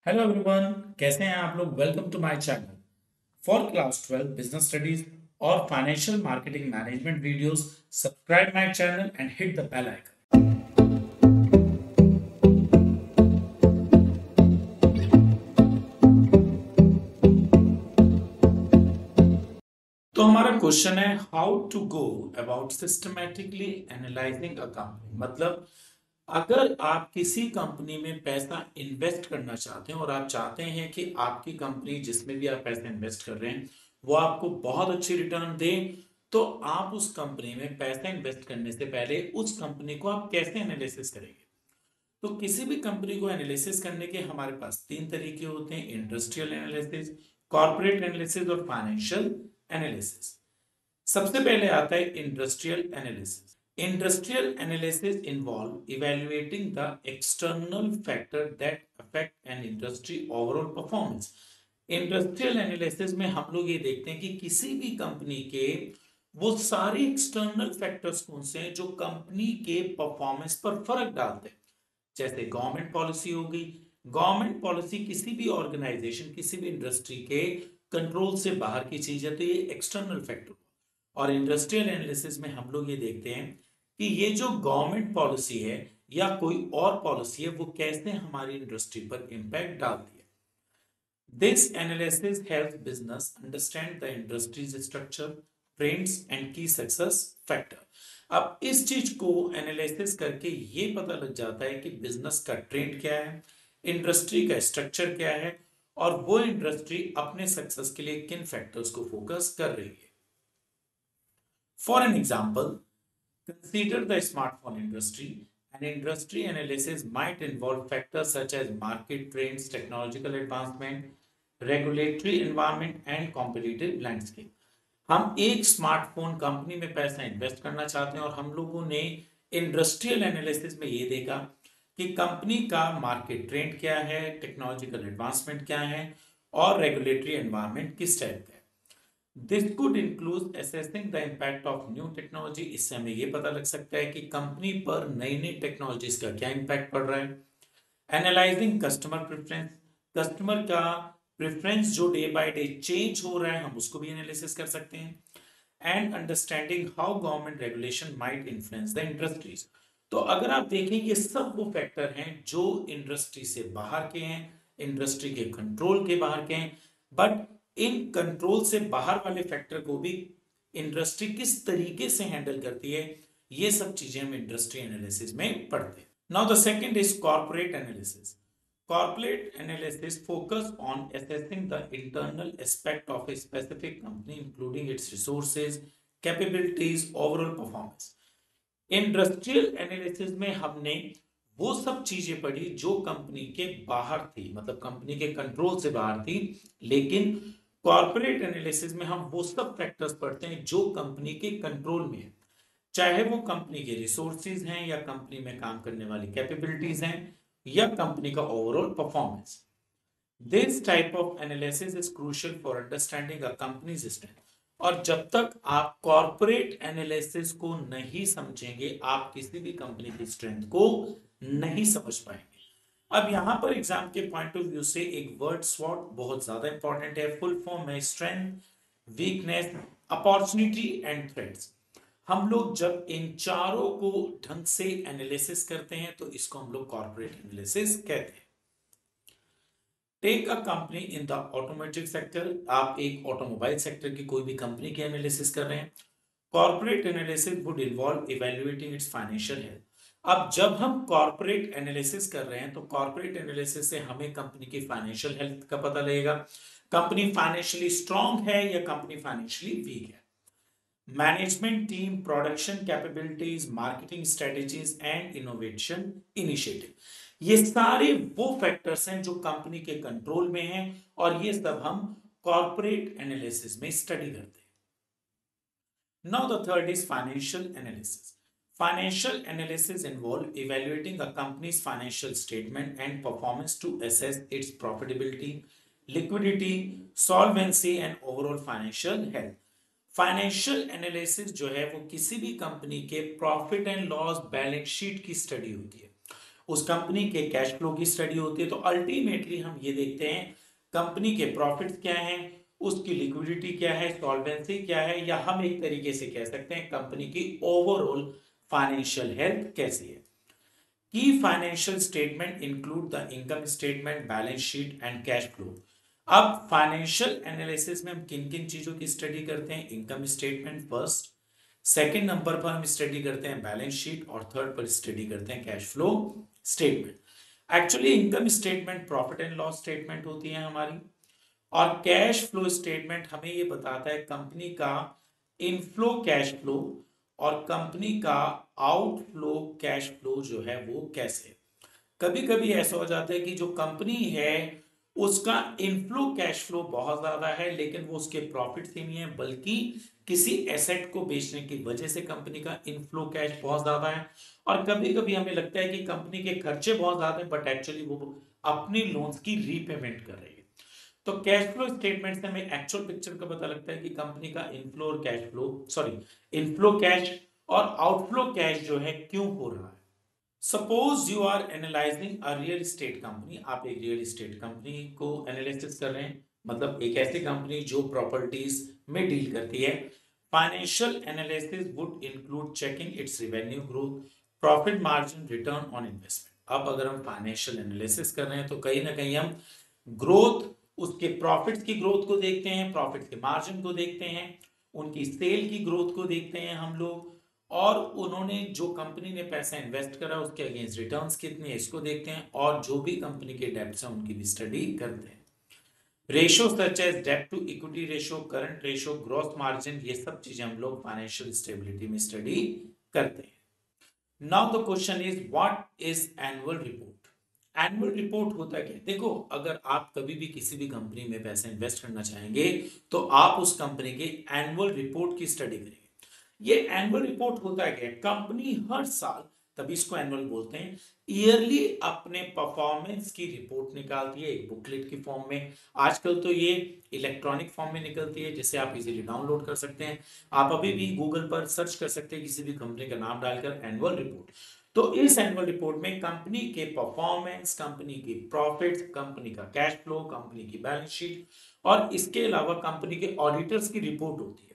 Hello everyone, कैसे हैं आप लोग। Welcome to my channel for class 12 business studies और financial marketing management videos. Subscribe my channel and hit the bell icon. तो हमारा question है how to go about systematically analysing a company. मतलब अगर आप किसी कंपनी में पैसा इन्वेस्ट करना चाहते हैं और आप चाहते हैं कि आपकी कंपनी जिसमें भी आप पैसा इन्वेस्ट कर रहे हैं वो आपको बहुत अच्छी रिटर्न दे, तो आप उस कंपनी में पैसा इन्वेस्ट करने से पहले उस कंपनी को आप कैसे एनालिसिस करेंगे। तो किसी भी कंपनी को एनालिसिस करने के हमारे पास तीन तरीके होते हैं: इंडस्ट्रियल एनालिसिस, कॉर्पोरेट एनालिसिस और फाइनेंशियल एनालिसिस। सबसे पहले आता है industrial analysis. Industrial analysis involve evaluating the external factor that affect an industry overall performance. Industrial analysis में हम लोग ये देखते हैं कि किसी भी कंपनी के वो सारे एक्सटर्नल फैक्टर्स कौन से हैं जो कंपनी के परफॉर्मेंस पर फर्क डालते हैं। जैसे गवर्नमेंट पॉलिसी हो गई। गवर्नमेंट पॉलिसी किसी भी ऑर्गेनाइजेशन, किसी भी इंडस्ट्री के कंट्रोल से बाहर की चीज है, तो ये एक्सटर्नल फैक्टर। और इंडस्ट्रियल एनालिसिस में हम लोग ये देखते हैं कि ये जो गवर्नमेंट पॉलिसी है या कोई और पॉलिसी है वो कैसे हमारी इंडस्ट्री पर इंपैक्ट डालती है। This analysis helps business understand the industries structure, trends and की सक्सेस फैक्टर। अब इस चीज को एनालिसिस करके ये पता लग जाता है कि बिजनेस का ट्रेंड क्या है, इंडस्ट्री का स्ट्रक्चर क्या है और वो इंडस्ट्री अपने सक्सेस के लिए किन फैक्टर्स को फोकस कर रही है। For an example, consider the smartphone industry. An industry analysis might involve factors such as market trends, technological advancement, regulatory environment and competitive landscape. हम एक स्मार्टफोन कंपनी में पैसा इन्वेस्ट करना चाहते हैं और हम लोगों ने इंडस्ट्रियल एनालिसिस में ये देखा कि कंपनी का मार्केट ट्रेंड क्या है, टेक्नोलॉजिकल एडवांसमेंट क्या है और रेगुलेटरी एनवायरनमेंट किस टाइप का है। This could include assessing the impact of new technology. इससे हमें यह पता लग सकता है कि कंपनी पर नई नई टेक्नोलॉजीज का क्या इम्पैक्ट पड़ रहा है। एनालाइजिंग कस्टमर प्रेफरेंस, कस्टमर का प्रेफरेंस जो डे बाय डे चेंज हो रहा है हम उसको भी एनालिसिस कर सकते हैं। And understanding how government regulation might influence the industries. तो अगर आप देखें ये सब वो फैक्टर हैं जो इंडस्ट्री से बाहर के हैं, इंडस्ट्री के कंट्रोल के बाहर के हैं, बट इन कंट्रोल से बाहर वाले फैक्टर को भी इंडस्ट्री किस तरीके से हैंडल करती है, ये सब चीजें हम इंडस्ट्री एनालिसिस में पढ़ते हैं। Now the second is corporate analysis. Corporate analysis focus on assessing the internal aspect of a specific company, including its resources, capabilities, overall performance. Industrial analysis में हमने वो सब चीजें पढ़ी जो कंपनी के बाहर थी, मतलब कंपनी के कंट्रोल से बाहर थी। लेकिन कॉर्पोरेट एनालिसिस में हम वो सब फैक्टर्स पढ़ते हैं जो कंपनी के कंट्रोल में है, चाहे वो कंपनी के रिसोर्सेज हैं या कंपनी में काम करने वाली कैपेबिलिटीज हैं या कंपनी का overall performance. This type of analysis is crucial for understanding a companies strength. और जब तक आप कॉर्पोरेट एनालिसिस को नहीं समझेंगे आप किसी भी कंपनी की स्ट्रेंथ को नहीं समझ पाएंगे। अब यहां पर एग्जाम के पॉइंट ऑफ व्यू से एक वर्ड स्वॉट बहुत ज्यादा इंपॉर्टेंट है। फुल फॉर्म है strength, weakness, opportunity and threats. हम लोग जब इन चारों को ढंग से एनालिसिस करते हैं तो इसको हम लोग कॉर्पोरेट एनालिसिस कहते हैं। Take a company in the automotive sector. आप एक ऑटोमोबाइल सेक्टर की कोई भी कंपनी की एनालिसिस कर रहे हैं। Corporate analysis would involve evaluating it's financial health. अब जब हम कॉर्पोरेट एनालिसिस कर रहे हैं तो कॉर्पोरेट एनालिसिस से हमें कंपनी की फाइनेंशियल हेल्थ का पता लगेगा। कंपनी फाइनेंशियली स्ट्रांग है या कंपनी फाइनेंशियली वीक है। Management team, production capabilities, marketing strategies and innovation initiative, ये सारे वो फैक्टर्स हैं जो कंपनी के कंट्रोल में हैं और ये सब हम कॉर्पोरेट एनालिसिस में स्टडी करते हैं। Now the third is financial analysis. Financial analysis involve evaluating a company's financial statement and performance to assess its profitability, liquidity, solvency and overall financial health. Financial analysis जो है वो किसी भी company के profit and loss balance sheet की study होती है। उस कंपनी के कैश फ्लो की स्टडी होती है। तो अल्टीमेटली हम ये देखते हैं कंपनी के प्रॉफिट्स क्या हैं, उसकी लिक्विडिटी क्या है, सॉल्वेंसी क्या है, या हम एक तरीके से कह सकते हैं कंपनी की ओवरऑल फाइनेंशियल हेल्थ कैसी है। की financial statement include the income statement, balance sheet and cash flow. अब फाइनेंशियल एनालिसिस में हम किन किन चीजों की स्टडी करते हैं? Income statement first, second number पर हम स्टडी करते हैं बैलेंस शीट, और थर्ड पर स्टडी करते हैं cash flow statement. Actually income statement profit and loss statement होती है हमारी, और कैश फ्लो स्टेटमेंट हमें ये बताता है कंपनी का इनफ्लो कैश फ्लो और कंपनी का आउटफ्लो कैश फ्लो जो है वो कैसे। कभी कभी ऐसा हो जाता है कि जो कंपनी है उसका इनफ्लो कैश फ्लो बहुत ज्यादा है, लेकिन वो उसके प्रॉफिट से नहीं है, बल्कि किसी एसेट को बेचने की वजह से कंपनी का इनफ्लो कैश बहुत ज्यादा है। और कभी कभी हमें लगता है कि कंपनी के खर्चे बहुत ज्यादा है, बट एक्चुअली वो अपनी लोन्स की रीपेमेंट कर रही है। तो कैश फ्लो स्टेटमेंट से हमें एक्चुअल पिक्चर का पता लगता है कि कंपनी का इनफ्लो और cash flow, sorry, inflow cash और आउटफ्लो कैश जो है क्यों हो रहा है। Suppose you are analysing a real estate company, आप एक रियल एस्टेट कंपनी को एनालिसिस कर रहे हैं, मतलब एक ऐसी कंपनी जो प्रॉपर्टीज में डील करती है। Financial analysis would include checking it's revenue growth, profit margin, return on investment. अब अगर हम फाइनेंशियल एनालिसिस कर रहे हैं तो कहीं ना कहीं हम ग्रोथ, उसके प्रॉफिट्स की ग्रोथ को देखते हैं, प्रॉफिट के मार्जिन को देखते हैं, उनकी सेल की ग्रोथ को देखते हैं हम लोग, और उन्होंने जो कंपनी ने पैसा इन्वेस्ट करा उसके अगेंस्ट रिटर्न्स कितने हैं इसको देखते हैं, और जो भी कंपनी के डेब्ट्स हैं उनकी भी स्टडी करते हैं। रेशो सच एज डेब्ट to equity ratio, current ratio, gross margin, ये सब चीजें हम लोग फाइनेंशियल स्टेबिलिटी में स्टडी करते हैं। Now the question is what is annual report. Annual report होता क्या है? देखो, अगर आप कभी भी किसी भी कंपनी में पैसा इन्वेस्ट करना चाहेंगे तो आप उस कंपनी के एनुअल रिपोर्ट की स्टडी करेंगे। ये एनुअल रिपोर्ट होता है क्या? कंपनी हर साल, तभी इसको एनुअल बोलते हैं, ईयरली अपने परफॉर्मेंस की रिपोर्ट निकालती है एक बुकलेट की फॉर्म में। आजकल तो ये इलेक्ट्रॉनिक फॉर्म में निकलती है जिसे आप इजीली डाउनलोड कर सकते हैं। आप अभी भी गूगल पर सर्च कर सकते हैं किसी भी कंपनी का नाम डालकर एनुअल रिपोर्ट। तो इस एनुअल रिपोर्ट में कंपनी के परफॉर्मेंस, कंपनी की प्रॉफिट्स, कंपनी का कैश फ्लो, कंपनी की बैलेंस शीट, और इसके अलावा कंपनी के ऑडिटर्स की रिपोर्ट होती है।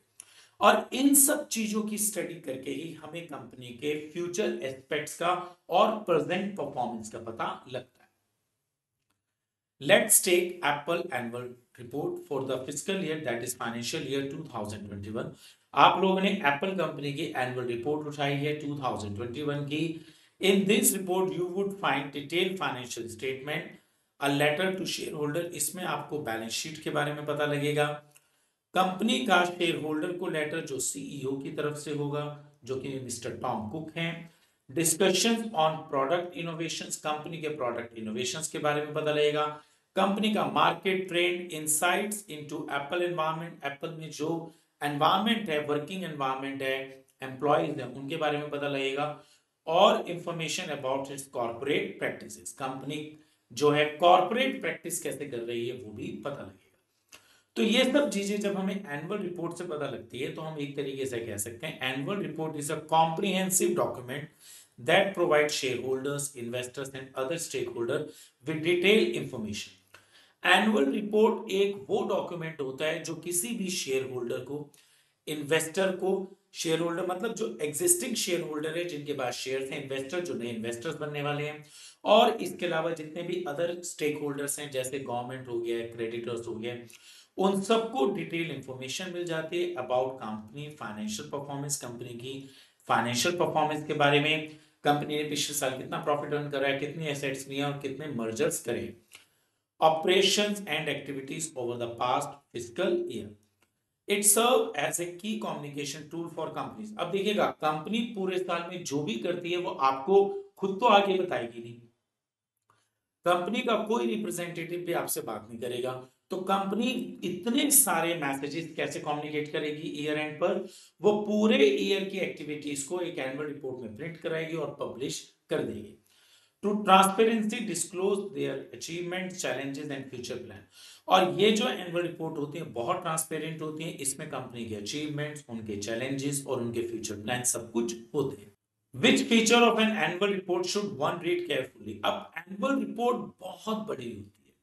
और इन सब चीजों की स्टडी करके ही हमें कंपनी के फ्यूचर एस्पेक्ट्स का और प्रेजेंट परफॉर्मेंस का पता लगता है। Let's take Apple annual report for the physical year, that is financial year 2021। आप लोगों ने एप्पल कंपनी की एनुअल रिपोर्ट उठाई है 2021 की। In this report you would find detail financial statement, a letter to shareholder, इसमें आपको balance sheet के बारे में पता लगेगा, कंपनी का शेयर होल्डर को लेटर जो सीईओ की तरफ से होगा, जो कि मिस्टर टॉम कुक हैं, discussions on product innovations, company के प्रोडक्ट इनोवेशंस के बारे में पता लगेगा, कंपनी का market trend, insights into Apple environment, Apple में जो एनवायरनमेंट है, वर्किंग एनवायरनमेंट है, एम्प्लॉयज है, उनके बारे में पता लगेगा, और information about it's corporate practices, company जो है कॉर्पोरेट प्रैक्टिस कैसे कर रही है वो भी पता लगेगा। तो ये सब चीजें जब हमें एनुअल रिपोर्ट से पता लगती है तो हम एक तरीके से कह सकते हैं annual report is a comprehensive document that provide shareholders, investors and other stakeholder with detail information. Annual report एक वो डॉक्यूमेंट होता है जो किसी भी शेयर होल्डर को, इन्वेस्टर को, शेयर होल्डर मतलब जो एग्जिस्टिंग शेयर होल्डर है जिनके पास शेयर हैं, इन्वेस्टर जो नए इन्वेस्टर्स बनने वाले हैं, और इसके अलावा जितने भी अदर स्टेक होल्डर्स हैं जैसे गवर्नमेंट हो गया, क्रेडिटर्स हो गए, उन सबको डिटेल इंफॉर्मेशन मिल जाती है about company financial performance, company की फाइनेंशियल परफॉर्मेंस के बारे में, कंपनी ने पिछले साल कितना प्रॉफिट अर्न करा है, कितनी एसेट्स लिए और कितने मर्जर्स करे, operations and activities over the past physical year. It serve as a key communication tool for companies. अब देखिएगा, कंपनी पूरे साल में जो भी करती है वो आपको खुद तो आगे बताएगी नहीं, कंपनी का कोई रिप्रेजेंटेटिव भी आपसे बात नहीं करेगा। तो कंपनी इतने सारे मैसेजेस कैसे कम्युनिकेट करेगी ईयर एंड पर? वो पूरे ईयर की एक्टिविटीज को एक एनुअल रिपोर्ट में प्रिंट कराएगी और पब्लिश कर देगी। To transparency disclose their achievement, challenges and future plan. और ये जो एनुअल रिपोर्ट होती है बहुत ट्रांसपेरेंट होती है, इसमें कंपनी के अचीवमेंट्स, उनके चैलेंजेस और उनके फ्यूचर प्लान सब कुछ होते हैं। Which feature of an annual report should one read carefully. अब एनुअल रिपोर्ट बहुत बड़ी होती है,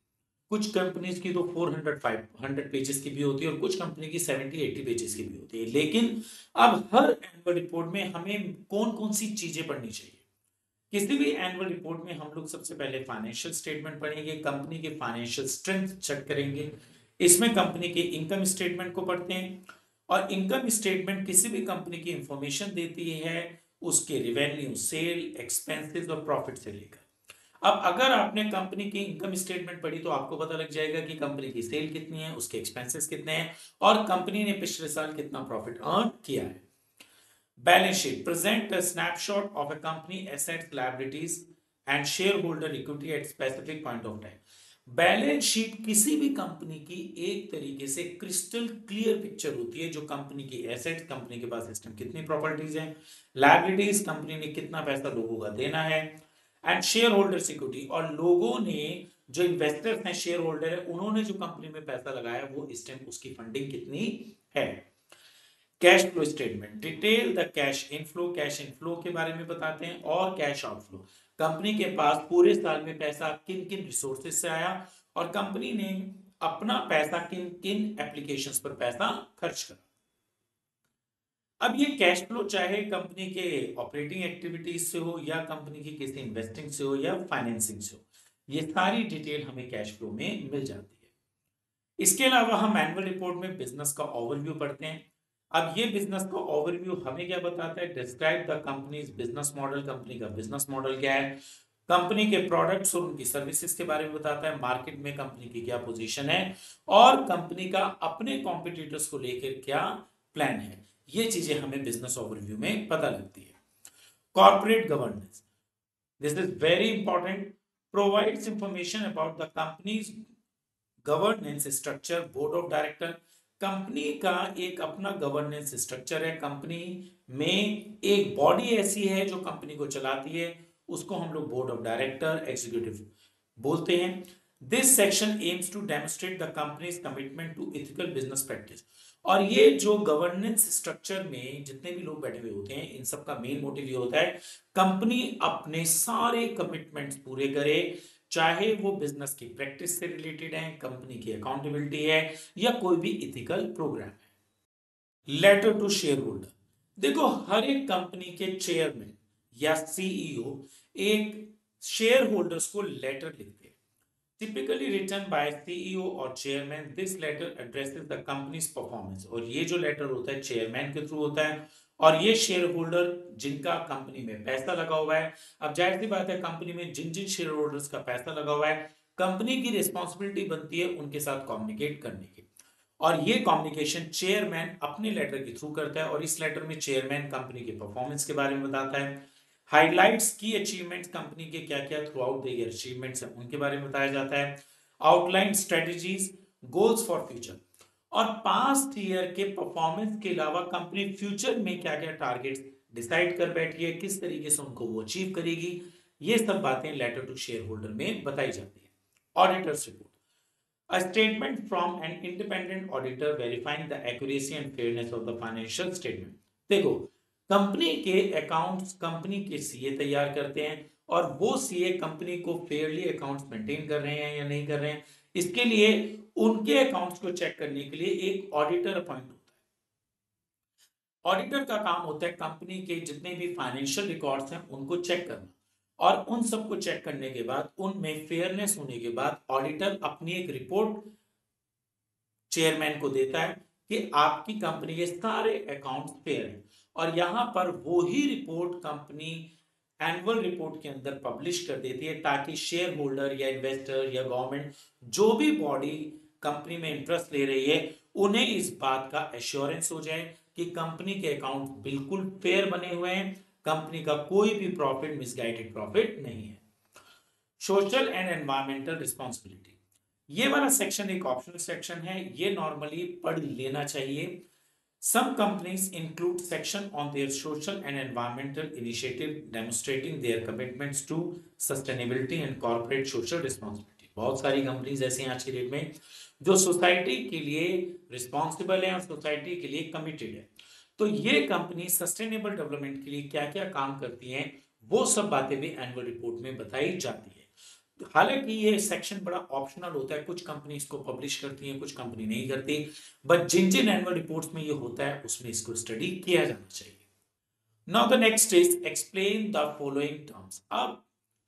कुछ कंपनीज की तो 400 500 पेजेस की भी होती है और कुछ कंपनी की 70-80 पेजेस की भी होती है। लेकिन अब हर एनुअल रिपोर्ट में हमें कौन कौन सी चीजें पढ़नी चाहिए। किसी भी एनुअल रिपोर्ट में हम लोग सबसे पहले फाइनेंशियल स्टेटमेंट पढ़ेंगे, कंपनी के फाइनेंशियल स्ट्रेंथ चेक करेंगे, इसमें कंपनी के इनकम स्टेटमेंट को पढ़ते हैं। और इनकम स्टेटमेंट किसी भी कंपनी की इंफॉर्मेशन देती है, उसके रिवेन्यू, सेल, एक्सपेंसेस और प्रॉफिट से लेकर। अब अगर आपने कंपनी की इनकम स्टेटमेंट पढ़ी तो आपको पता लग जाएगा कि कंपनी की सेल कितनी है, उसके एक्सपेंसेस कितने हैं और कंपनी ने पिछले साल कितना प्रॉफिट अर्न किया है। Balance sheet present a snapshot of a company assets, liabilities and shareholder equity at specific point of time. Balance sheet किसी भी कंपनी की एक तरीके से क्रिस्टल क्लियर पिक्चर होती है, जो कंपनी की एसेट्स, कंपनी के पास सिस्टम कितनी प्रॉपर्टीज हैं, लायबिलिटीज, कंपनी ने कितना पैसा लोगों का देना है, एंड शेयर होल्डर सिक्योरिटी, और लोगों ने, जो इन्वेस्टर्स हैं, शेयर होल्डर है, उन्होंने जो कंपनी में पैसा लगाया वो इस टाइम उसकी फंडिंग कितनी है। Cash flow statement detail the cash inflow के बारे में बताते हैं और कैश आउटफ्लो, कंपनी के पास पूरे साल में पैसा किन किन रिसोर्सेज से आया और कंपनी ने अपना पैसा किन किन एप्लीकेशंस पर पैसा खर्च करा। अब ये कैश फ्लो चाहे कंपनी के ऑपरेटिंग एक्टिविटीज से हो या कंपनी की किसी इन्वेस्टिंग से हो या फाइनेंसिंग से हो, ये सारी डिटेल हमें कैश फ्लो में मिल जाती है। इसके अलावा हम एनुअल रिपोर्ट में बिजनेस का ओवरव्यू पढ़ते हैं। अब ये बिजनेस का ओवरव्यू हमें क्या बताता है, describe the companies business model, company का बिजनेस मॉडल क्या है, कंपनी के प्रोडक्ट्स और उनकी सर्विसेज के बारे में बताता है, मार्केट में कंपनी की क्या पोजीशन है और कंपनी का अपने कॉम्पिटिटर्स को लेकर क्या प्लान है। ये चीजें हमें बिजनेस ओवरव्यू में पता लगती है। Corporate governance, this is very important, provides information about the companies governance structure, board of director, company का एक अपना गवर्नेंस स्ट्रक्चर है, कंपनी में एक बॉडी ऐसी है जो कंपनी को चलाती है, उसको हम लोग बोर्ड ऑफ डायरेक्टर, एग्जीक्यूटिव बोलते हैं। This section aims to demonstrate the company's commitment to ethical business practice. और ये जो गवर्नेंस स्ट्रक्चर में जितने भी लोग बैठे हुए होते हैं, इन सब का मेन मोटिव ये होता है कंपनी अपने सारे कमिटमेंट्स पूरे करे, चाहे वो बिजनेस की प्रैक्टिस से रिलेटेड है, कंपनी की अकाउंटेबिलिटी है या कोई भी इथिकल प्रोग्राम है। लेटर टू शेयर होल्डर, देखो हर एक कंपनी के चेयरमैन या सीईओ एक शेयर होल्डर्स को लेटर लिखते हैं, typically written by CEO और chairman. This letter addresses the company's performance, और ये जो लेटर होता है चेयरमैन के थ्रू होता है और ये शेयर होल्डर जिनका कंपनी में पैसा लगा हुआ है। अब जाहिर सी बात है कंपनी में जिन जिन शेयर होल्डर्स का पैसा लगा हुआ है, कंपनी की रिस्पॉन्सिबिलिटी बनती है उनके साथ कम्युनिकेट करने की, और ये कम्युनिकेशन चेयरमैन अपने लेटर के थ्रू करता है और इस लेटर में चेयरमैन कंपनी के परफॉर्मेंस के बारे में बताता है, हाइलाइट्स की अचीवमेंट्स, कंपनी के क्या क्या through out the year achievements हैं उनके बारे में बताया जाता है, outline strategies, goals for future, और पास्ट ईयर के परफॉर्मेंस के अलावा कंपनी फ्यूचर में क्या क्या टारगेट्स डिसाइड कर बैठी है, किस तरीके से उनको वो अचीव करेगी, ये सब बातें लेटर टू शेयर होल्डर में बताई जाती है। Auditors report, a statement from an independent auditor verifying the accuracy and fairness of the financial statement। देखो कंपनी के अकाउंट्स कंपनी के सीए तैयार करते हैं और वो सीए कंपनी को फेयरली अकाउंट्स मेंटेन कर रहे हैं या नहीं कर रहे हैं, इसके लिए उनके अकाउंट्स को चेक करने के लिए एक ऑडिटर अपॉइंट होता है। ऑडिटर का काम होता है कंपनी के जितने भी फाइनेंशियल रिकॉर्ड्स हैं उनको चेक करना, और उन सबको चेक करने के बाद उनमें फेयरनेस होने के बाद ऑडिटर अपनी एक रिपोर्ट चेयरमैन को देता है कि आपकी कंपनी के सारे अकाउंट्स फेयर हैं, और यहां पर वो ही रिपोर्ट कंपनी एनुअल रिपोर्ट के अंदर पब्लिश कर देती है, ताकि शेयर होल्डर या इन्वेस्टर या गवर्नमेंट जो भी बॉडी कंपनी में इंटरेस्ट ले रही है उन्हें इस बात का एश्योरेंस हो जाए कि कंपनी के अकाउंट बिल्कुल फेयर बने हुए हैं, कंपनी का कोई भी प्रॉफिट मिसगाइडेड प्रॉफिट नहीं है। सोशल एंड एनवायरमेंटल रिस्पॉन्सिबिलिटी, ये वाला सेक्शन एक ऑप्शनल सेक्शन है, ये नॉर्मली पढ़ लेना चाहिए। Some companies include section on their social and environmental initiative demonstrating their commitments to sustainability and corporate social responsibility। बहुत सारी कंपनीज ऐसी हैं आज की डेट में जो सोसाइटी के लिए रिस्पॉन्सिबल है और सोसाइटी के लिए कमिटेड है, तो ये कंपनी सस्टेनेबल डेवलपमेंट के लिए क्या क्या काम करती हैं, वो सब बातें भी एनुअल रिपोर्ट में बताई जाती है। हालांकि ये सेक्शन बड़ा ऑप्शनल होता है, कुछ कंपनी इसको पब्लिश करती हैं, कुछ कंपनी नहीं करती, बट जिन जिन एनुअल रिपोर्ट्स में ये होता है उसमें इसको स्टडी किया जाना चाहिए। Now the next is explain the following terms. अब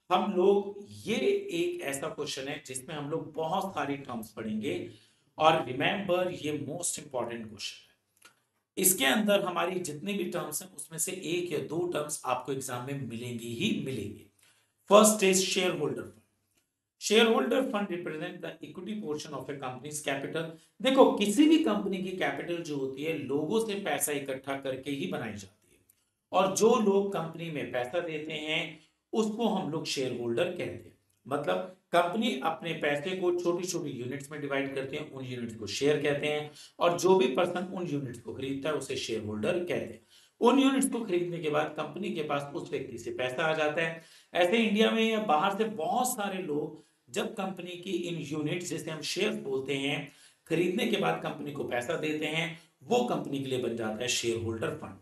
हम लोग ये एक ऐसा क्वेश्चन है जिसमें हम लोग बहुत सारी टर्म्स पढ़ेंगे, और रिमेंबर ये मोस्ट इंपॉर्टेंट क्वेश्चन है। इसके अंदर हमारी जितनी भी टर्म्स हैं उसमें से एक या दो टर्म्स आपको एग्जाम में मिलेंगी ही मिलेंगी। First is share holder fund. Share holder fund represent the equity portion of A companies capital. देखो, किसी भी कंपनी की कैपिटल जो होती है लोगों से पैसा इकट्ठा करके ही बनाई जाती है, और जो लोग कंपनी में पैसा देते हैं उसको हम लोग शेयर होल्डर कहते हैं। मतलब कंपनी अपने पैसे को छोटी छोटी यूनिट्स में डिवाइड करते हैं, उन यूनिट्स को शेयर कहते हैं, और जो भी पर्सन उन यूनिट्स को खरीदता है उसे शेयर होल्डर कहते हैं। उन यूनिट्स को खरीदने के बाद कंपनी के पास उस व्यक्ति से पैसा आ जाता है। ऐसे इंडिया में या बाहर से बहुत सारे लोग जब कंपनी की इन यूनिट्स, जिसे हम शेयर बोलते हैं, खरीदने के बाद कंपनी को पैसा देते हैं, वो कंपनी के लिए बन जाता है share holder fund.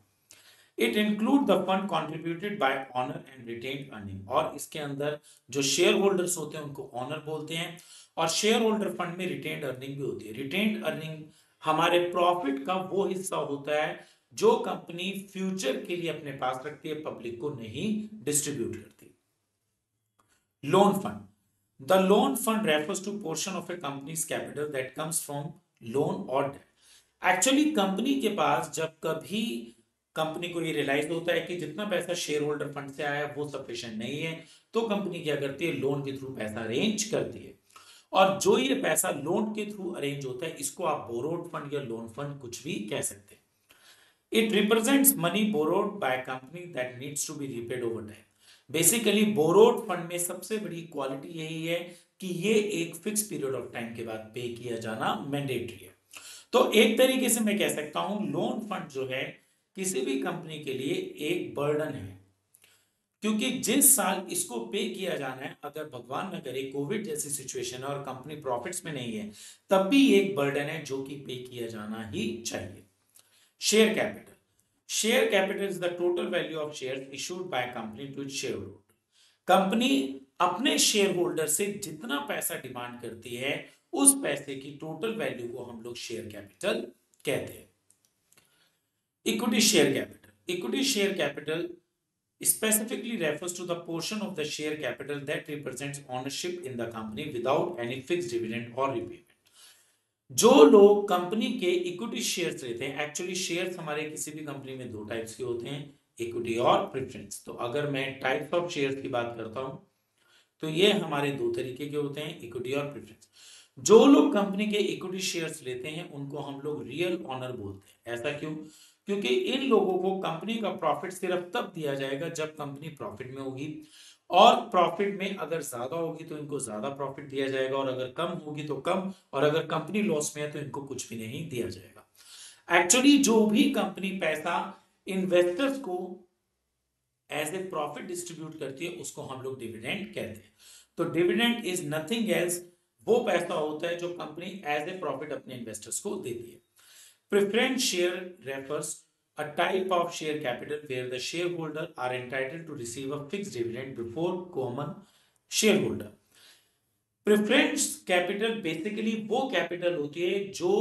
It include the fund contributed bye honour and retained earning. और इसके अंदर जो शेयर होल्डर्स होते हैं उनको ऑनर बोलते हैं, और शेयर होल्डर फंड में रिटेन्ड अर्निंग भी होती है। रिटेन्ड अर्निंग हमारे प्रॉफिट का वो हिस्सा होता है जो कंपनी फ्यूचर के लिए अपने पास रखती है, पब्लिक को नहीं डिस्ट्रीब्यूट करती। Loan fund. The loan fund refers to portion of a company's capital that comes from loan or debt. Actually company के पास जब कभी कंपनी को ये रियलाइज होता है कि जितना पैसा शेयर होल्डर फंड से आया वो सफिशिएंट नहीं है, तो कंपनी क्या करती है, लोन के थ्रू पैसा अरेंज करती है। और जो ये पैसा लोन के थ्रू अरेंज होता है इसको आप बोरोड फंड या लोन फंड कुछ भी कह सकते हैं। It represents money borrowed by company that needs to be repaid over time. Basically borrowed fund में सबसे बड़ी क्वालिटी यही है कि ये एक फिक्स पीरियड ऑफ टाइम के बाद पे किया जाना मैंडेटरी है। तो एक तरीके से मैं कह सकता हूं लोन फंड जो है किसी भी कंपनी के लिए एक बर्डन है, क्योंकि जिस साल इसको पे किया जाना है, अगर भगवान न करे कोविड जैसी सिचुएशन है और कंपनी प्रॉफिट्स में नहीं है, तब भी एक बर्डन है जो कि पे किया जाना ही चाहिए। Share capital. Share capital is the total value of shares issued by a company to its shareholder. Company अपने शेयर होल्डर से जितना पैसा डिमांड करती है उस पैसे की टोटल वैल्यू को हम लोग शेयर कैपिटल कहते हैं। Equity share capital. Equity share capital specifically refers to the portion of the share capital that represents ownership in the company without any fixed dividend or repayment. जो लोग company के equity shares लेते हैं, actually shares हमारे किसी भी company में दो टाइप्स के होते हैं, इक्विटी और प्रेफरेंस। तो अगर मैं टाइप्स ऑफ शेयर्स की बात करता हूं तो ये हमारे दो तरीके के होते हैं, इक्विटी और प्रेफरेंस। जो लोग कंपनी के इक्विटी शेयर्स लेते हैं उनको हम लोग रियल ऑनर बोलते हैं। ऐसा क्यों? क्योंकि इन लोगों को कंपनी का प्रॉफिट सिर्फ तब दिया जाएगा जब कंपनी प्रॉफिट में होगी, और प्रॉफिट में अगर ज्यादा होगी तो इनको ज्यादा प्रॉफिट दिया जाएगा, और अगर कम होगी तो कम, और अगर कंपनी लॉस में है तो इनको कुछ भी नहीं दिया जाएगा। एक्चुअली जो भी कंपनी पैसा इन्वेस्टर्स को एज ए प्रॉफिट डिस्ट्रीब्यूट करती है उसको हम लोग डिविडेंड कहते हैं। तो डिविडेंड इज नथिंग एल्स, वो पैसा होता है जो कंपनी एज ए प्रॉफिट अपने इन्वेस्टर्स को देती है। Preference share refers a type of share capital where the shareholder are entitled to receive a fixed dividend before common shareholder. Preference capital basically वो कैपिटल होती है जो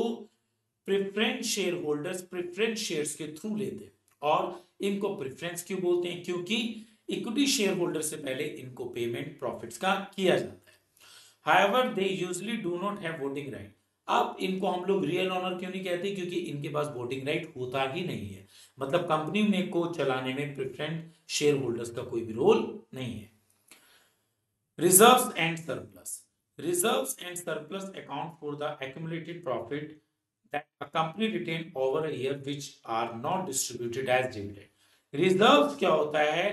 preference share holders preference shares के through लेते हैं, और इनको preference क्यों बोलते हैं? क्योंकि इक्विटी शेयर होल्डर से पहले इनको पेमेंट प्रॉफिट्स का किया जाता है। However they usually do not have voting right. अब इनको हम लोग रियल ऑनर क्यों नहीं कहते? क्योंकि इनके पास वोटिंग राइट होता ही नहीं है। मतलब कंपनी में को चलाने में प्रेफरेंस शेयर होल्डर्स का कोई भी रोल नहीं है। Reserves and surplus. Reserves and surplus account for the accumulated profit that a company retain over a year which are not distributed as dividend. Reserves क्या होता है?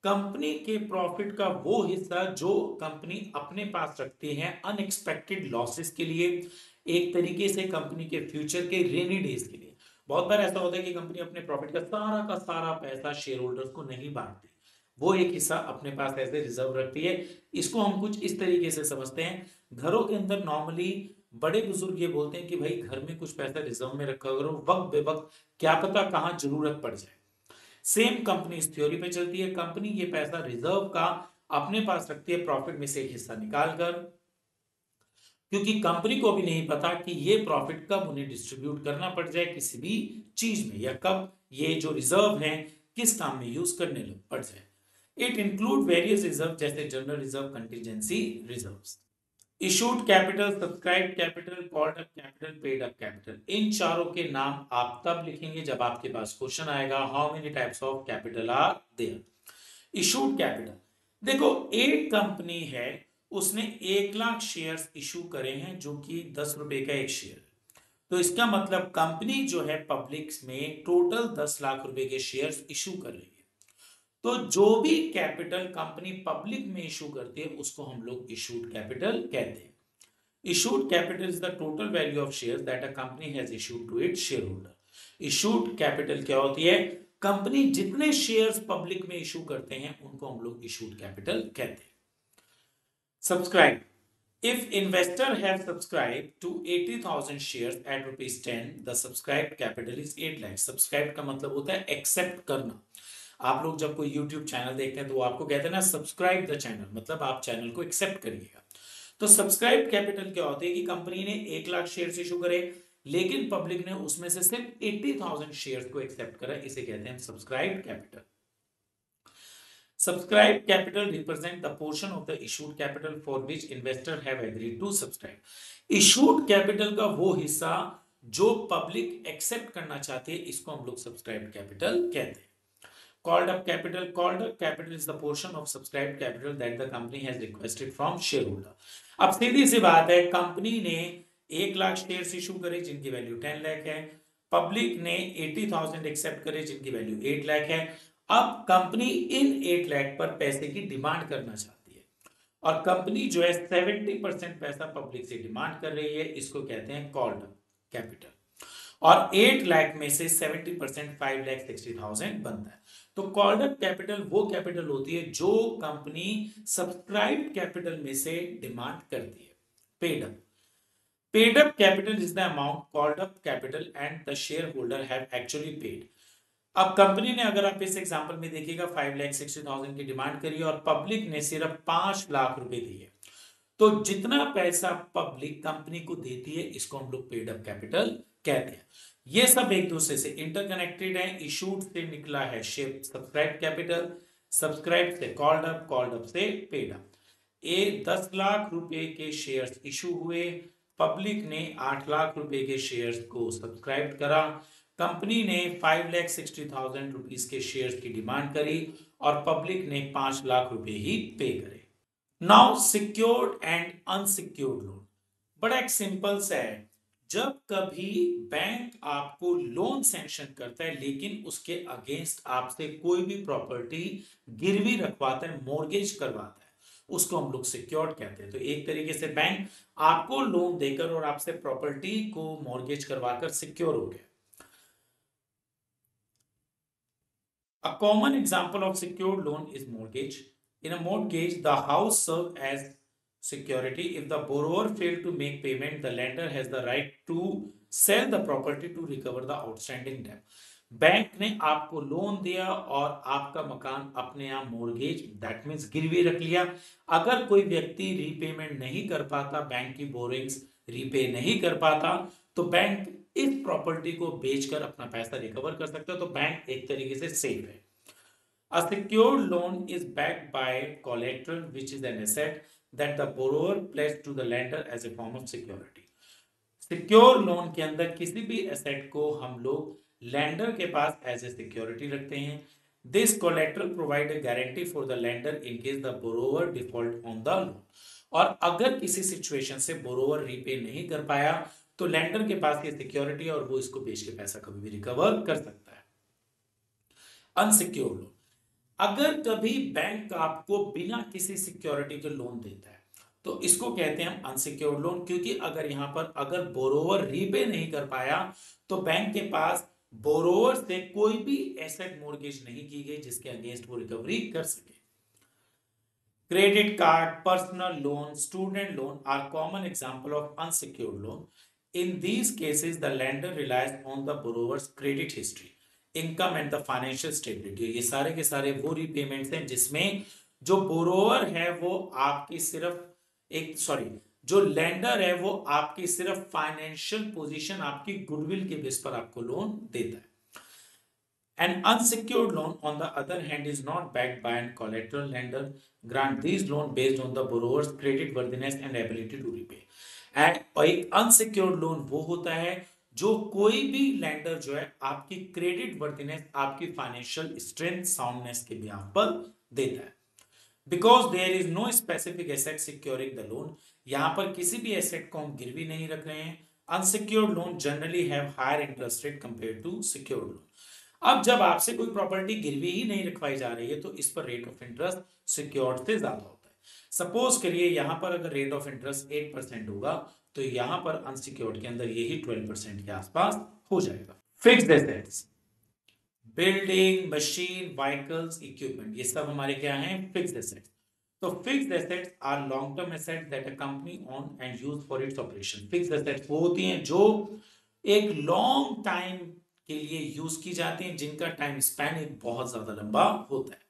कंपनी के प्रॉफिट का वो हिस्सा जो कंपनी अपने पास रखती है अनएक्सपेक्टेड लॉसेस के लिए, एक तरीके से कंपनी के फ्यूचर के रेनी डेज के लिए। बहुत बार ऐसा होता है कि कंपनी अपने प्रॉफिट का सारा पैसा शेयर होल्डर्स को नहीं बांटती, वो एक हिस्सा अपने पास ऐसे रिजर्व रखती है। इसको हम कुछ इस तरीके से समझते हैं, घरों के अंदर नॉर्मली बड़े बुजुर्ग ये बोलते हैं कि भाई घर में कुछ पैसा रिजर्व में रखा करो, वक्त बे वक्त क्या पता कहाँ जरूरत पड़ जाए। सेम कंपनी इस थ्योरी पे चलती है, कंपनी ये पैसा रिजर्व का अपने पास रखती है प्रॉफिट में से एक हिस्सा निकाल कर, क्योंकि कंपनी को भी नहीं पता कि ये प्रॉफिट कब उन्हें डिस्ट्रीब्यूट करना पड़ जाए किसी भी चीज में, या कब ये जो रिजर्व है किस काम में यूज करने पड़ जाए। इट इंक्लूड वेरियस रिजर्व जैसे general reserve, contingency reserves. Issued capital, subscribe capital, called up capital, paid up capital, इन चारों के नाम आप तब लिखेंगे जब आपके पास क्वेश्चन आएगा how many types of capital are there. Issued capital, देखो एक कंपनी है, उसने 1 लाख शेयर्स इशू करे हैं जो कि 10 रुपए का एक शेयर, तो इसका मतलब कंपनी जो है पब्लिक में टोटल 10 लाख रुपए के शेयर्स इशू कर रही है। तो जो भी कैपिटल कंपनी पब्लिक में इशू करती है उसको हम लोग इशूड कैपिटल कहते हैं। Issued capital is the total value of shares that a company has issued to its shareholder. Issued capital क्या होती है, कंपनी जितने शेयर्स पब्लिक में इशू करते हैं उनको हम लोग इशूड कैपिटल कहते हैं। Subscribe, if investor have subscribed to 80,000 shares at rupees 10, the subscribed capital is 8 lakh। subscribe का मतलब होता है एक्सेप्ट करना। आप लोग जब कोई YouTube चैनल देखते हैं तो वो आपको कहते हैं ना सब्सक्राइब द चैनल, मतलब आप चैनल को एक्सेप्ट करिएगा। तो सब्सक्राइब कैपिटल क्या होती है कि कंपनी ने 1 लाख शेयर इशू करे, लेकिन पब्लिक ने उसमें से सिर्फ 80,000 शेयर को एक्सेप्ट करा, इसे कहते हैं subscribe capital. Subscribed capital represent the portion of the issued capital for which investor have agreed to subscribe। Issued capital का वो हिस्सा जो पब्लिक एक्सेप्ट करना चाहते हैं इसको हम लोग सब्सक्राइब कैपिटल कहते हैं। Called up capital, called up capital is the portion of subscribed capital that the company has requested from shareholder। अब सीधी सी बात है, कंपनी ने 1 लाख शेयर्स इशू करे जिनकी वैल्यू 10 लाख है, पब्लिक ने 80,000 एक्सेप्ट करे जिनकी वैल्यू 8 लाख है। अब कंपनी इन 8 लाख पर पैसे की डिमांड करना चाहती है, और कंपनी जो है 70% पैसा पब्लिक से डिमांड कर रही है, इसको कहते हैं कॉल्ड अप कैपिटल। और 8 लाख में से 70% 5,60,000 बनता है। तो कॉल्ड अप कैपिटल वो कैपिटल होती है जो कंपनी सब्सक्राइब कैपिटल में से डिमांड करती है। Paid up capital is the amount called up capital and the share holder have actually paid. अब कंपनी ने, अगर आप इस एग्जांपल में देखिएगा, 5,60,000 की डिमांड करी और पब्लिक ने सिर्फ 5 लाख रुपए दिए, तो जितना पैसा पब्लिक कंपनी को देती है इसको हम लोग पेड अप कैपिटल कहते हैं। ये सब एक दूसरे से इंटरकनेक्टेड है। इशूड से निकला है शेप सब्सक्राइब कैपिटल, सब्सक्राइब से कॉल्ड अप से पेड अप। 10 लाख रुपए के शेयर्स इशू हुए, पब्लिक ने 8 लाख रुपए के शेयर्स को सब्सक्राइब करा, कंपनी ने 5,60,000 रुपीज के शेयर्स की डिमांड करी और पब्लिक ने 5 लाख रुपए ही पे करे। Now secured and unsecured loan, बड़ा एक सिंपल सा है। जब कभी बैंक आपको लोन सैंक्शन करता है लेकिन उसके अगेंस्ट आपसे कोई भी प्रॉपर्टी गिरवी रखवाता है, मॉर्गेज करवाता है, उसको हम लोग सिक्योर्ड कहते हैं। तो एक तरीके से बैंक आपको लोन देकर और आपसे प्रॉपर्टी को मॉर्गेज करवाकर सिक्योर हो गया। A common example of secured loan is mortgage। In a mortgage, the house serves as security. If the borrower failed to make payment, the lender has the right to sell the property to recover the outstanding debt। Bank ने आपको loan दिया और आपका मकान अपने यहाँ mortgage, that means गिरवी रख लिया। अगर कोई व्यक्ति रीपेमेंट नहीं कर पाता, बैंक की बोरिंग्स रीपे नहीं कर पाता, तो बैंक इस प्रॉपर्टी को बेचकर अपना पैसा रिकवर कर सकता है। तो बैंक एक तरीके से सेफ है। A secured loan is backed by collateral, which is an asset that the borrower pledged to the lender as a form of security। Secure loan के अंदर किसी भी एसेट को हम लोग लैंडर के पास एज ए सिक्योरिटी रखते हैं। This collateral provide a guarantee for the lander in case the borrower default on the loan. और अगर किसी सिचुएशन से बोरोवर रीपे नहीं कर पाया तो लैंडर के पास ये सिक्योरिटी है और वो इसको बेच के पैसा कभी भी रिकवर कर सकता है। अनसिक्योर लोन, अगर कभी बैंक आपको बिना किसी सिक्योरिटी के लोन देता है तो इसको कहते हैं हम अनसिक्योर्ड लोन, क्योंकि अगर यहां पर अगर बोरोवर रीपे नहीं कर पाया तो बैंक के पास बोरोवर से कोई भी एसेट मॉर्गेज नहीं की गई जिसके अगेंस्ट वो रिकवरी कर सके। Credit card, personal loan, student loan are common example of unsecured loan. In these cases, the lender relies on the borrower's credit history, income and the financial stability. ये सारे के सारे वो repayments हैं जिसमें जो borrower है वो आपकी सिर्फ एक सॉरी जो लेंडर है वो आपकी सिर्फ फाइनेंशियल पोजीशन आपकी गुडविल के बेस पर आपको लोन देता है. An unsecured loan, on the other hand, is not backed by a collateral lender. Grant these loans based on the borrower's credit worthiness and ability to repay. And एक unsecured loan वो होता है जो कोई भी lender जो है आपकी credit worthiness, आपकी financial strength, soundness के बिहाफ पर देता है. Because there is no specific asset securing the loan, यहाँ पर किसी भी asset को हम गिरवी नहीं रख रहे हैं. Unsecured loan generally have higher interest rate compared to secured loan. अब जब आपसे कोई प्रॉपर्टी गिरवी ही नहीं रखवाई जा रही है तो इस पर रेट ऑफ इंटरेस्ट सिक्योर्ड से ज्यादा होता है. सपोज करिए यहां पर अगर रेट ऑफ इंटरेस्ट 8% होगा तो यहां पर अनसिक्योर्ड के अंदर यही 12% के आसपास हो जाएगा. Fixed assets, building, machine, vehicles, equipment, ये सब हमारे क्या हैं? Fixed assets. तो fixed assets are long term assets that a company own and use for its operation. Fixed assets वो होती हैं जो एक लॉन्ग टाइम के लिए यूज की जाती हैं, जिनका टाइम स्पैन एक बहुत ज्यादा लंबा होता है.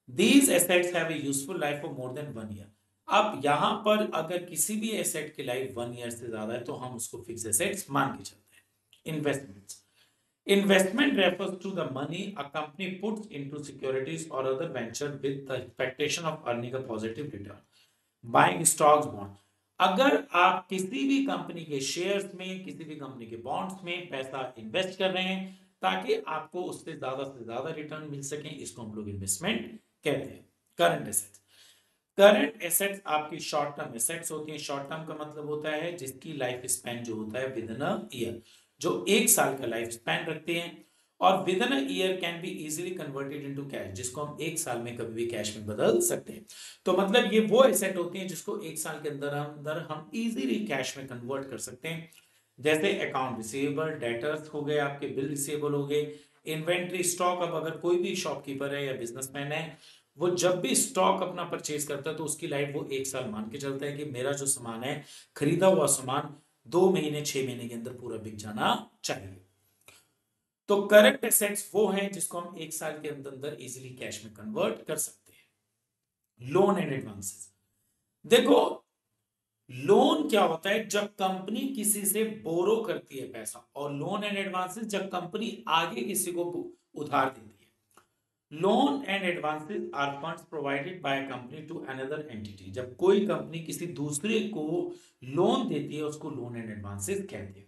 These assets have a useful life for more than 1 year. अब यहां पर अगर किसी भी एसेट की लाइफ 1 ईयर से ज्यादा है तो हम उसको फिक्स एसेट्स मान के चलते हैं. Investments, investment refers to the money a company puts into securities or other venture with the expectation of earning a positive return. Buying stocks, bond, अगर आप किसी भी कंपनी के शेयर्स में, किसी भी कंपनी के बॉन्ड्स में पैसा इन्वेस्ट कर रहे हैं ताकि आपको उससे से ज्यादा रिटर्न मिल सके, इसको हम लोग इन्वेस्टमेंट कहते हैं. करंट एसेट्स, करंट एसेट्स आपकी शॉर्ट टर्म एसेट्स होती हैं. शॉर्ट टर्म का मतलब होता है जिसकी लाइफ स्पैन जो होता है विद इन अ ईयर, जो 1 साल का लाइफ स्पैन रखते हैं. और with in a year can be easily converted into cash, जिसको हम 1 साल में कभी भी कैश में बदल सकते हैं. तो मतलब ये वो एसेट होती है जिसको 1 साल के अंदर अंदर हम इजीली कैश में कन्वर्ट कर सकते हैं. जैसे अकाउंट रिसीवेबल, डेटर्स हो गए, आपके बिल रिसीवेबल हो गए, इन्वेंट्री, स्टॉक. अब अगर कोई भी शॉपकीपर है या बिजनेसमैन है, वो जब भी स्टॉक अपना परचेज करता है तो उसकी लाइफ वो 1 साल मान के चलता है कि मेरा जो सामान है, खरीदा हुआ सामान 2 महीने 6 महीने के अंदर पूरा बिक जाना चाहिए. तो करंट एसेट्स वो हैं जिसको हम 1 साल के अंदर अंदर इजीली कैश में कन्वर्ट कर सकते हैं. लोन एंड एडवांसेस, देखो लोन क्या होता है? जब कंपनी किसी से बोरो करती है पैसा, और लोन एंड एडवांसेस जब कंपनी आगे किसी को उधार देती है. Loan and advances are funds provided by company to another entity. जब कोई कंपनी किसी दूसरे को लोन देती है उसको लोन एंड एडवांसेस कहते हैं.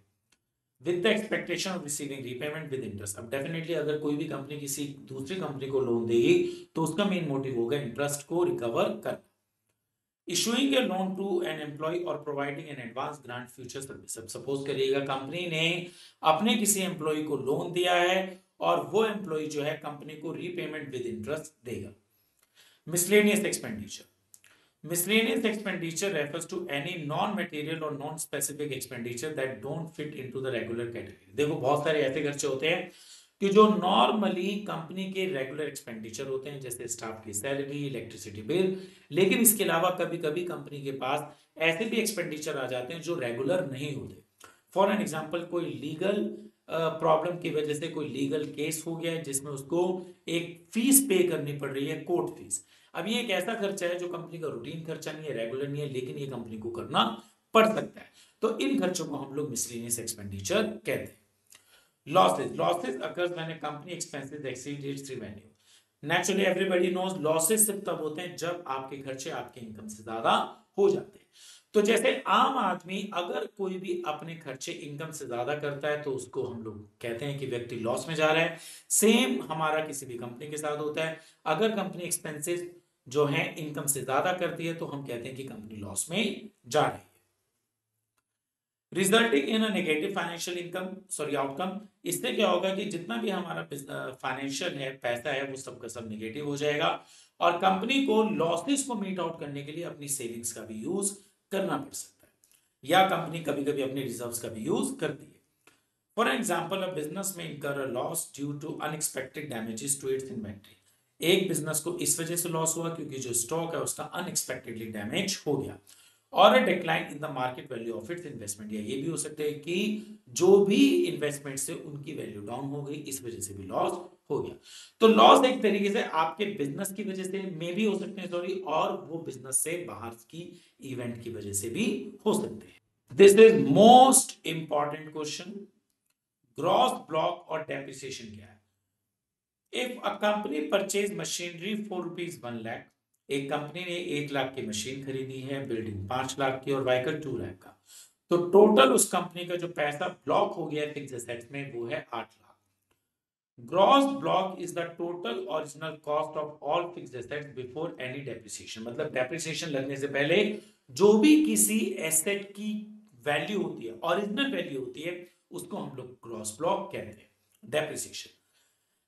With the expectation of receiving repayment with interest. अब डेफिनेटली अगर कोई भी कंपनी किसी दूसरी कंपनी को लोन देगी तो उसका मेन मोटिव होगा इंटरेस्ट को रिकवर करना. Issuing a loan to an employ और providing an advance grant future service. Suppose करिएगा कंपनी ने अपने किसी एम्प्लॉय को लोन दिया है और वो एम्प्लॉय जो है कंपनी को रीपेमेंट विद इंटरेस्ट देगा. Miscellaneous expenditure, miscellaneous expenditure refers to any non-material or non-specific expenditure that don't fit into the regular category. देखो बहुत सारे ऐसे खर्चे होते हैं कि जो नॉर्मली कंपनी के रेगुलर एक्सपेंडिचर होते हैं, जैसे स्टाफ की सैलरी, इलेक्ट्रिसिटी बिल. लेकिन इसके अलावा कभी कभी कंपनी के पास ऐसे भी एक्सपेंडिचर आ जाते हैं जो रेगुलर नहीं होते. फॉर एन एग्जाम्पल, कोई लीगल प्रॉब्लम की वजह से कोई लीगल केस हो गया है जिसमें उसको एक फीस पे करनी पड़ रही है, कोर्ट फीस. अब ये एक ऐसा खर्चा है जो कंपनी का रूटीन खर्चा नहीं है, रेगुलर नहीं है, लेकिन ये कंपनी को करना पड़ सकता है. तो इन खर्चों को हम लोग मिसलेनियस एक्सपेंडिचर कहते हैं. Losses, losses occurs when a company expenses exceed its revenue. Naturally everybody knows losses सिर्फ तब होते हैं जब आपके खर्चे आपके इनकम से ज्यादा हो जाते हैं. तो जैसे आम आदमी अगर कोई भी अपने खर्चे इनकम से ज्यादा करता है तो उसको हम लोग कहते हैं कि व्यक्ति लॉस में जा रहा है. सेम हमारा किसी भी कंपनी के साथ होता है. अगर कंपनी एक्सपेंसेस जो है इनकम से ज्यादा करती है तो हम कहते हैं कि कंपनी लॉस में जा रही है. Resulting in a negative financial income sorry outcome. इससे क्या होगा कि जितना भी हमारा फाइनेंशियल है, पैसा है, वो सबका सब नेगेटिव हो जाएगा. और कंपनी को लॉसेस को मीट आउट करने के लिए अपनी सेविंग्स का भी यूज करना पड़ सकता है, या कंपनी कभी कभी अपने रिजर्व्स का भी यूज करती है. फॉर एग्जाम्पल, अ बिजनेस में incur a loss due to unexpected damages to its inventory. एक बिजनेस को इस वजह से लॉस हुआ क्योंकि जो स्टॉक है उसका अनएक्सपेक्टेडली डैमेज हो गया, और a decline in the market value of its investment, या ये भी हो सकता है कि जो भी इन्वेस्टमेंट से उनकी वैल्यू डाउन हो गई, इस वजह से भी लॉस हो गया। तो लॉस एक तरीके से आपके बिजनेस की वजह से मे भी हो सकते हैं, सॉरी, और वो बिजनेस से बाहर की इवेंट की वजह से भी हो सकते हैं। This is most important question, gross block और डेप्रिसिएशन क्या है। If a company purchase machinery for ₹1 lakh, एक कंपनी ने 1 लाख की मशीन खरीदी है, बिल्डिंग 5 लाख की और व्हीकल 2 लाख का, तो टोटल उस कंपनी का जो पैसा ब्लॉक हो गया फिक्स एसेट्स में वो है 8 lakh. Gross block is the total original cost of all fixed assets before any depreciation, मतलब डेप्रिसिएशन लगने से पहले जो भी किसी एसेट की वैल्यू होती है, ओरिजिनल वैल्यू होती है, उसको हम लोग ग्रॉस ब्लॉक कहते हैं। Depreciation,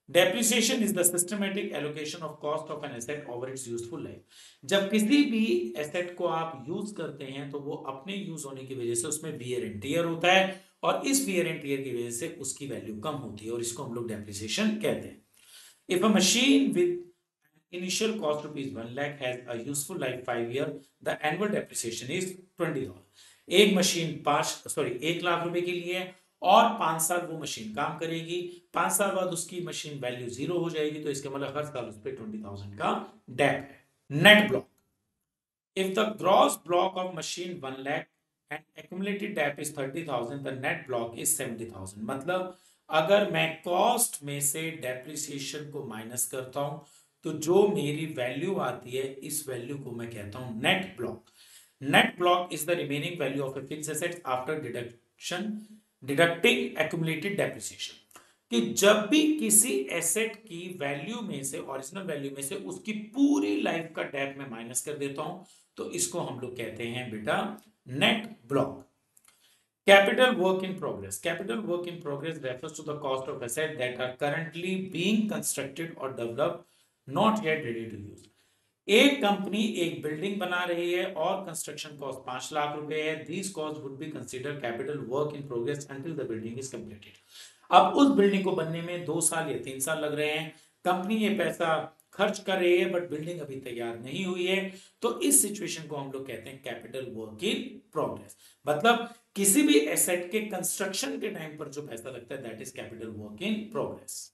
depreciation is the systematic allocation of cost of an asset over it's useful life. जब किसी भी एसेट को आप यूज करते हैं तो वो अपने यूज होने की वजह से उसमें वियर एंड टियर होता है, और इस वियर एंड टियर की वजह से उसकी वैल्यू कम होती है, और इसको हम लोग डेप्रिसिएशन कहते हैं। If a machine with initial cost ₹1 lakh has a useful life 5 year, the annual depreciation is 20,000। एक मशीन 1 लाख रुपए के लिए है और 5 साल वो मशीन काम करेगी, 5 साल बाद उसकी मशीन वैल्यू 0 हो जाएगी, तो इसके मतलब हर साल उस पर 20,000 का डेप है। Net block, if the gross block of machine 1 lakh and accumulated debt is 30,000, the net block is 70,000। मतलब अगर मैं कॉस्ट में से डेप्रिसिएशन को माइनस करता हूं तो जो मेरी वैल्यू आती है, इस वैल्यू को मैं कहता हूं net block. Net block is the remaining value of a fixed asset after deducting accumulated depreciation, कि जब भी किसी एसेट की वैल्यू में से, ओरिजिनल वैल्यू में से उसकी पूरी लाइफ का डेप मैं माइनस कर देता हूं, तो इसको हम लोग कहते हैं बेटा net block. Capital work in progress, capital work in progress refers to the cost of asset that are currently being constructed और developed, not yet ready to use. एक कंपनी एक बिल्डिंग बना रही है और कंस्ट्रक्शन कॉस्ट 5 लाख रुपए है, these cost would be consider capital work in progress until the building is completed. अब उस बिल्डिंग को बनने में 2 साल या 3 साल लग रहे हैं, कंपनी ये पैसा खर्च कर रही है बट बिल्डिंग अभी तैयार नहीं हुई है, तो इस सिचुएशन को हम लोग कहते हैं कैपिटल वर्क इन प्रोग्रेस। मतलब किसी भी एसेट के कंस्ट्रक्शन के टाइम पर जो पैसा लगता है, that is capital work in progress.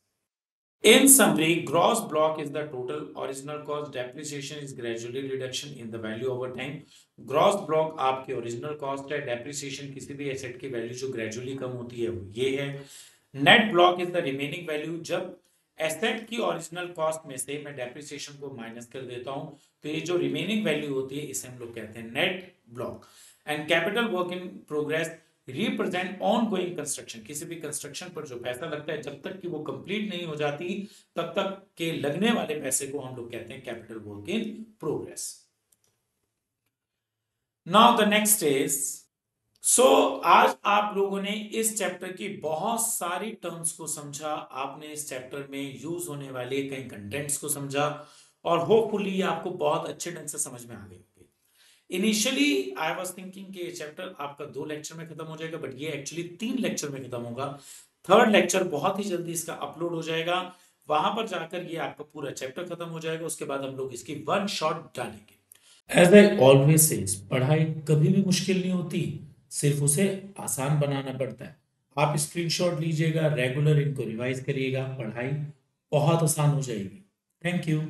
In summary, gross block is the total original cost. Depreciation is gradually reduction in the value over time. Gross block आपकी ओरिजिनल कॉस्ट है, depreciation किसी भी एसेट की वैल्यू जो gradually कम होती है वो ये है। Net block is the remaining value, जब एसेट की ओरिजिनल कॉस्ट में से मैं डेप्रिसिएशन को माइनस कर देता हूं, तो ये जो रिमेनिंग वैल्यू होती है इसे हम लोग कहते हैं net block. And capital work in progress represent on going construction, किसी भी कंस्ट्रक्शन पर जो पैसा लगता है जब तक कि वो कंप्लीट नहीं हो जाती तब तक के लगने वाले पैसे को हम लोग कहते हैं capital work in progress. Now the next is, so आज आप लोगों ने इस चैप्टर की बहुत सारी टर्म्स को समझा, आपने इस चैप्टर में यूज होने वाले कई कंटेंट्स को समझा, और होपफुली ये आपको बहुत अच्छे ढंग से समझ में आ गए होंगे। इनिशियली आई वाज थिंकिंग कि ये चैप्टर आपका 2 लेक्चर में खत्म हो जाएगा, बट ये एक्चुअली 3 लेक्चर में खत्म होगा। थर्ड लेक्चर बहुत ही जल्दी इसका अपलोड हो जाएगा, वहां पर जाकर ये आपका पूरा चैप्टर खत्म हो जाएगा, उसके बाद हम लोग इसकी वन शॉट डालेंगे। एज आई ऑलवेज सेज, पढ़ाई कभी भी मुश्किल नहीं होती, सिर्फ उसे आसान बनाना पड़ता है। आप स्क्रीनशॉट लीजिएगा, रेगुलर इनको रिवाइज करिएगा, पढ़ाई बहुत आसान हो जाएगी। Thank you.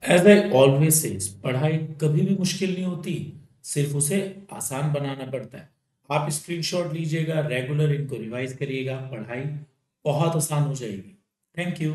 As I always says, पढ़ाई कभी भी मुश्किल नहीं होती, सिर्फ उसे आसान बनाना पड़ता है। आप स्क्रीनशॉट लीजिएगा, रेगुलर इनको रिवाइज करिएगा, पढ़ाई बहुत आसान हो जाएगी। Thank you.